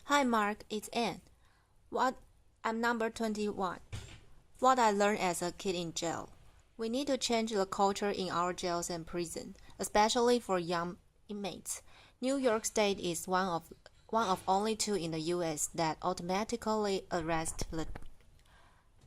Hi Mark, it's Anne. What I'm number 21. What I learned as a kid in jail. We need to change the culture in our jails and prisons, especially for young inmates. New York State is one of only two in the US that automatically arrest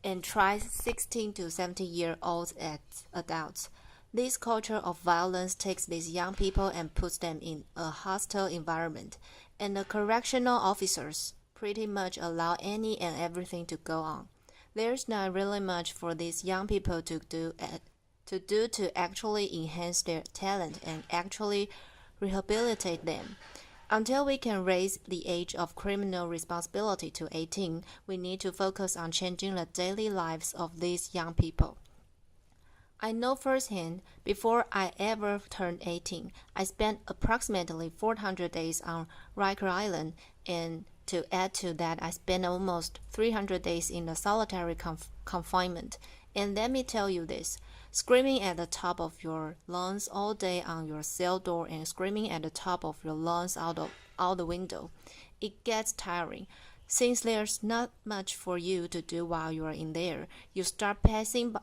and try 16 to 17-year-olds as adults. This culture of violence takes these young people and puts them in a hostile environment, and the correctional officers pretty much allow any and everything to go on. There's not really much for these young people to actually enhance their talent and actually rehabilitate them. Until we can raise the age of criminal responsibility to 18, we need to focus on changing the daily lives of these young people. I know firsthand, before I ever turned 18, I spent approximately 400 days on Riker Island, and to add to that, I spent almost 300 days in the solitary confinement. And let me tell you this, screaming at the top of your lungs all day on your cell door and screaming at the top of your lungs out the window, it gets tiring. Since there's not much for you to do while you are in there, you start passing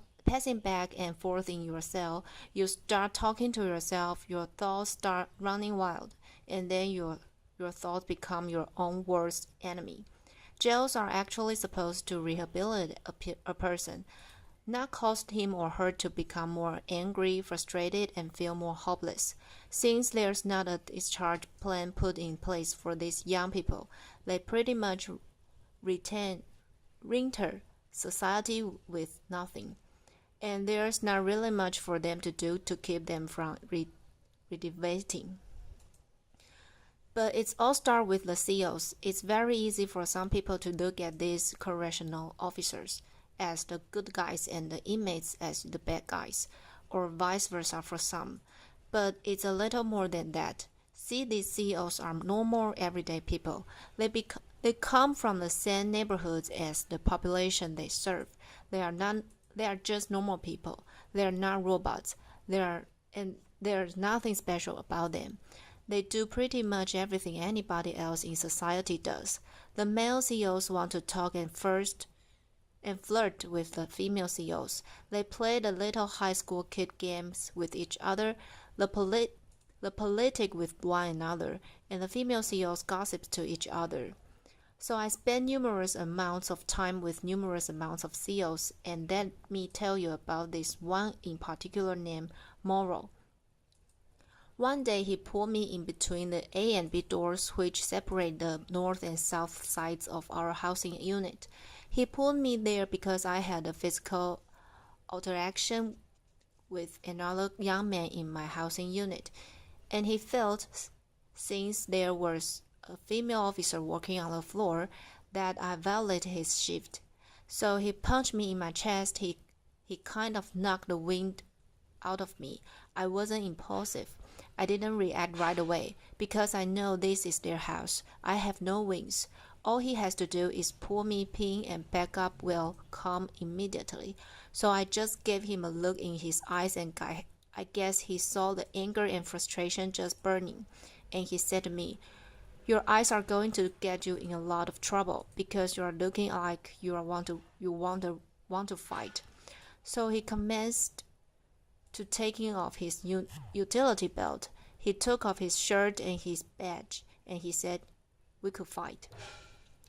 back and forth in your cell, you start talking to yourself, your thoughts start running wild, and then your thoughts become your own worst enemy. Jails are actually supposed to rehabilitate a person, not cause him or her to become more angry, frustrated, and feel more hopeless. Since there's not a discharge plan put in place for these young people, they pretty much enter society with nothing. And there's not really much for them to do to keep them from redivating. But it's all start with the COs. It's very easy for some people to look at these correctional officers as the good guys and the inmates as the bad guys, or vice versa for some. But it's a little more than that. See, these CEOs are normal everyday people. They come from the same neighborhoods as the population they serve. They are just normal people. They are not robots. And there's nothing special about them. They do pretty much everything anybody else in society does. The male CEOs want to talk and flirt with the female CEOs. They play the little high school kid games with each other, the politic with one another, and the female CEOs gossip to each other. So I spent numerous amounts of time with numerous amounts of CEOs, and let me tell you about this one in particular named Morrow. One day he pulled me in between the A and B doors which separate the north and south sides of our housing unit. He pulled me there because I had a physical interaction with another young man in my housing unit, and he felt, since there was a female officer working on the floor, that I violated his shift. So he punched me in my chest. He kind of knocked the wind out of me. I wasn't impulsive. I didn't react right away because I know this is their house. I have no wings. All he has to do is pull me pin and back up will come immediately. So I just gave him a look in his eyes, and I guess he saw the anger and frustration just burning. And he said to me, "Your eyes are going to get you in a lot of trouble because you are looking like you want to fight." So he commenced to taking off his utility belt. He took off his shirt and his badge, and he said, "We could fight."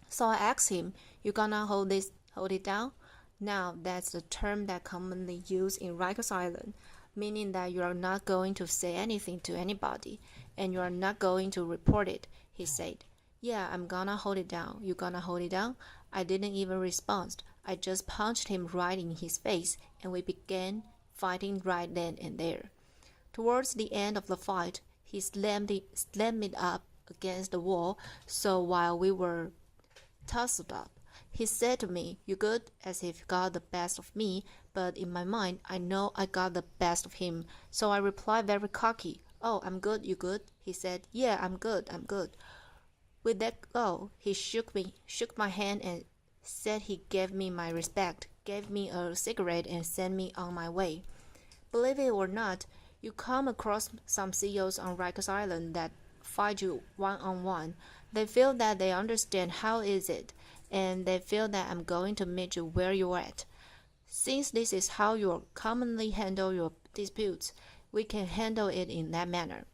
So I asked him, "You gonna hold it down?" Now that's the term that commonly used in Rikers Island, meaning that you are not going to say anything to anybody, and you are not going to report it. He said, "Yeah, I'm gonna hold it down. You gonna hold it down?" I didn't even respond. I just punched him right in his face, and we began fighting right then and there. Towards the end of the fight, he slammed me up against the wall, so while we were tussled up, he said to me, "You good?" as if he got the best of me, but in my mind, I know I got the best of him, so I replied very cocky, "Oh, I'm good, you good?" He said, "Yeah, I'm good. With that go, he shook my hand and said he gave me my respect, gave me a cigarette, and sent me on my way. Believe it or not, you come across some CEOs on Rikers Island that fight you one-on-one. They feel that they understand how is it, and they feel that I'm going to meet you where you're at. Since this is how you commonly handle your disputes, we can handle it in that manner.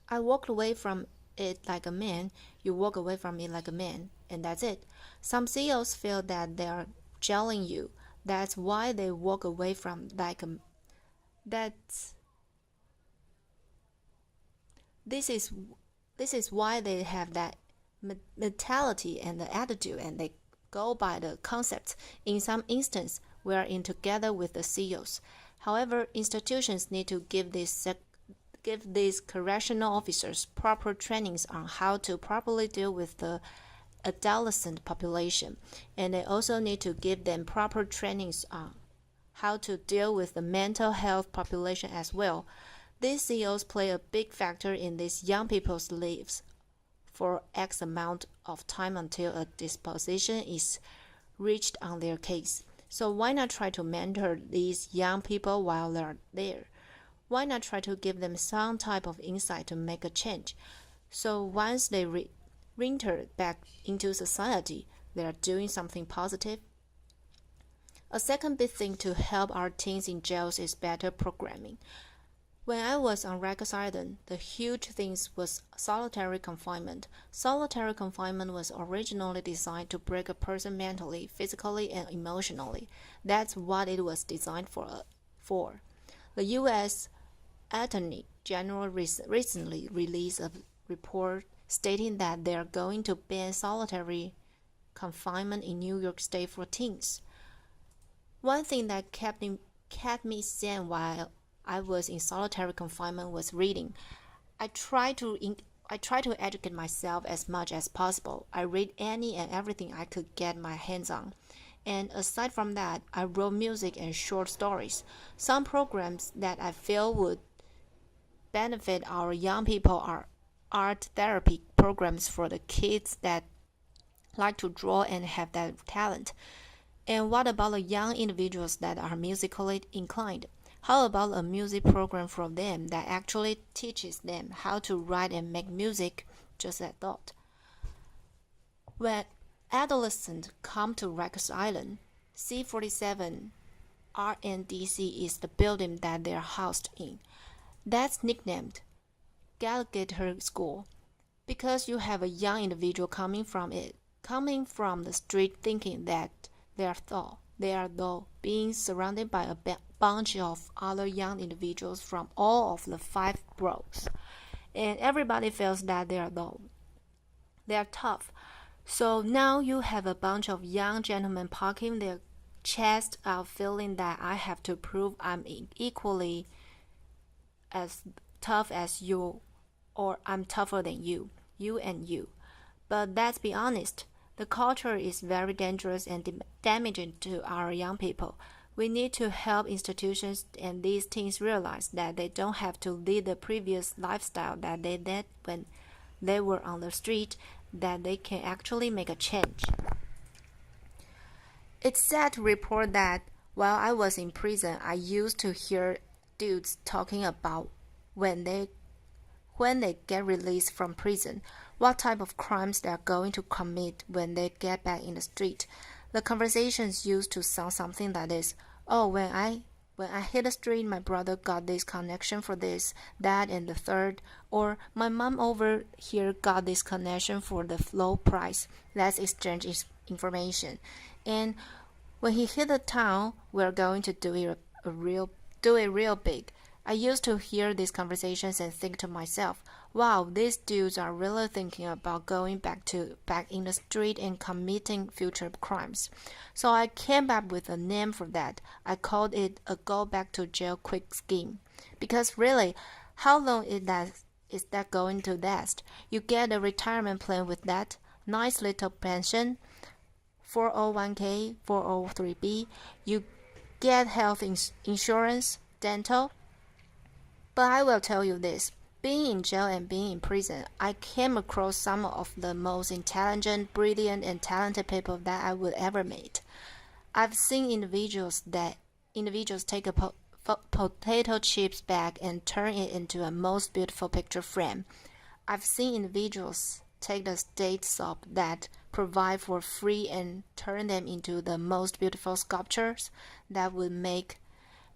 I walked away from it like a man, you walk away from it like a man, and that's it. Some CEOs feel that they are jailing you. That's why they walk away from like a that's this is why they have that mentality and the attitude, and they go by the concepts. In some instances, we are in together with the CEOs. However, institutions need to give these correctional officers proper trainings on how to properly deal with the adolescent population, and they also need to give them proper trainings on how to deal with the mental health population as well. These CEOs play a big factor in these young people's lives for X amount of time until a disposition is reached on their case. So why not try to mentor these young people while they're there? Why not try to give them some type of insight to make a change? So once they re-enter back into society, they are doing something positive. A second big thing to help our teens in jails is better programming. When I was on Rikers Island, the huge thing was solitary confinement. Solitary confinement was originally designed to break a person mentally, physically, and emotionally. That's what it was designed for. The U.S. Attorney General recently released a report stating that they are going to ban solitary confinement in New York State for teens. One thing that kept me sane while I was in solitary confinement was reading. I try to educate myself as much as possible. I read any and everything I could get my hands on. And aside from that, I wrote music and short stories. Some programs that I feel would benefit our young people are art therapy programs for the kids that like to draw and have that talent. And what about the young individuals that are musically inclined? How about a music program for them that actually teaches them how to write and make music? Just a thought. When adolescents come to Rikers Island, C47 RNDC is the building that they're housed in. That's nicknamed Galligator School because you have a young individual coming from the street thinking that they are though being surrounded by a bunch of other young individuals from all of the 5 boroughs, and everybody feels that they are tough. So now you have a bunch of young gentlemen poking their chest out, feeling that I have to prove I'm equally as tough as you, or I'm tougher than you and you. But let's be honest, the culture is very dangerous and damaging to our young people. We need to help institutions and these teens realize that they don't have to lead the previous lifestyle that they led when they were on the street, that they can actually make a change. It's sad to report that while I was in prison, I used to hear dudes talking about when they get released from prison, what type of crimes they are going to commit when they get back in the street. The conversations used to sound something like this: "Oh, when I hit the street, my brother got this connection for this, that, and the third," or "My mom over here got this connection for the low price. Let's exchange information." And when he hit the town, we're going to do it real big. I used to hear these conversations and think to myself, wow, these dudes are really thinking about going back in the street and committing future crimes. So I came up with a name for that. I called it a go back to jail quick scheme. Because really, how long is that going to last? You get a retirement plan with that, nice little pension, 401k, 403b, you get health insurance, dental. But I will tell you this, being in jail and being in prison, I came across some of the most intelligent, brilliant, and talented people that I would ever meet. I've seen individuals take a potato chips bag and turn it into a most beautiful picture frame. I've seen individuals take the state soap that provide for free and turn them into the most beautiful sculptures that would make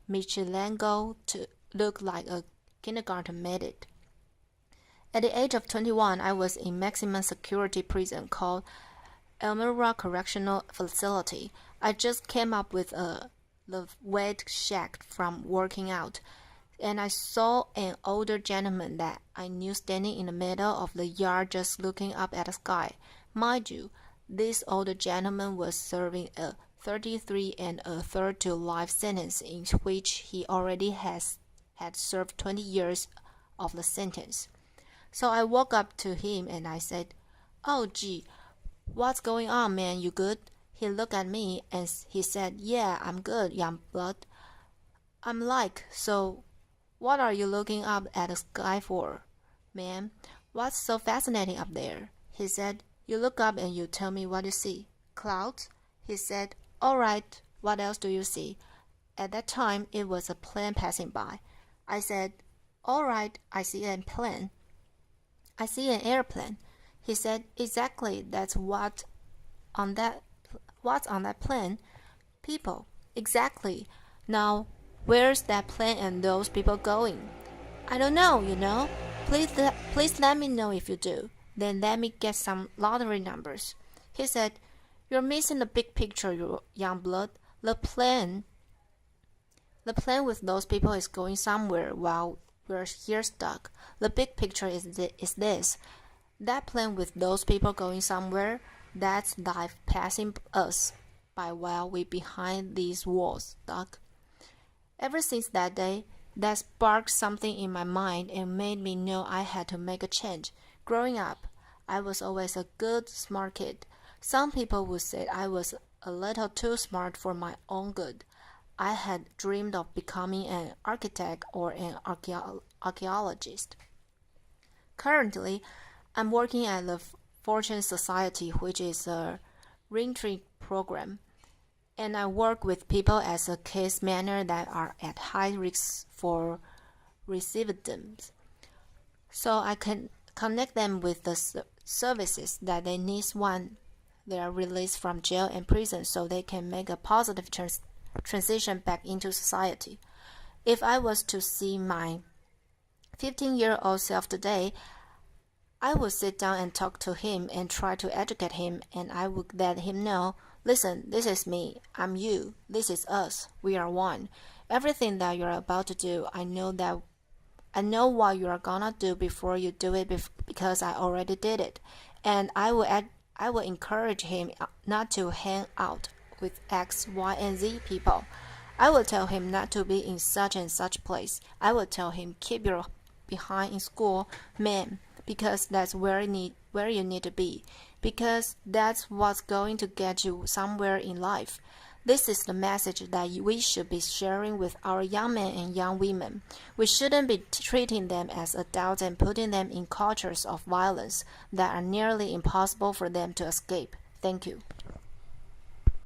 Michelangelo to look like a kindergarten made it. At the age of 21, I was in maximum security prison called Elmira Correctional Facility. I just came up with the wet shack from working out, and I saw an older gentleman that I knew standing in the middle of the yard just looking up at the sky. Mind you, this older gentleman was serving a 33 and a third to life sentence in which he already had served 20 years of the sentence. So I walked up to him and I said, "Oh, gee, what's going on, man? You good?" He looked at me and he said, "Yeah, I'm good, young blood." I'm like, "So what are you looking up at the sky for, man? What's so fascinating up there?" He said, "You look up and you tell me what you see." "Clouds?" He said, "All right, what else do you see?" At that time, it was a plane passing by. I said, "All right, I see a plane." "I see an airplane." He said, "Exactly, that's what's on that plane?" "People." "Exactly. Now, where's that plane and those people going?" "I don't know, you know. Please let me know if you do. Then let me get some lottery numbers." He said, "You're missing the big picture, you young blood. The plane with those people is going somewhere while we're here stuck. The big picture is this. That plane with those people going somewhere, that's life passing us by while we're behind these walls stuck." Ever since that day, that sparked something in my mind and made me know I had to make a change. Growing up, I was always a good, smart kid. Some people would say I was a little too smart for my own good. I had dreamed of becoming an architect or an archaeologist. Currently, I'm working at the Fortune Society, which is a reentry program, and I work with people as a case manager that are at high risk for recidivism, so I can connect them with the services that they need when they are released from jail and prison so they can make a positive transition back into society. If I was to see my 15-year-old self today, I would sit down and talk to him and try to educate him, and I would let him know, "Listen, this is me, I'm you, this is us, we are one. Everything that you're about to do, I know what you're gonna do before you do it because I already did it." And I will encourage him not to hang out with X, Y, and Z people. I will tell him not to be in such and such place. I will tell him, "Keep your behind in school, man, because that's where you need to be, because that's what's going to get you somewhere in life." This is the message that we should be sharing with our young men and young women. We shouldn't be treating them as adults and putting them in cultures of violence that are nearly impossible for them to escape. Thank you.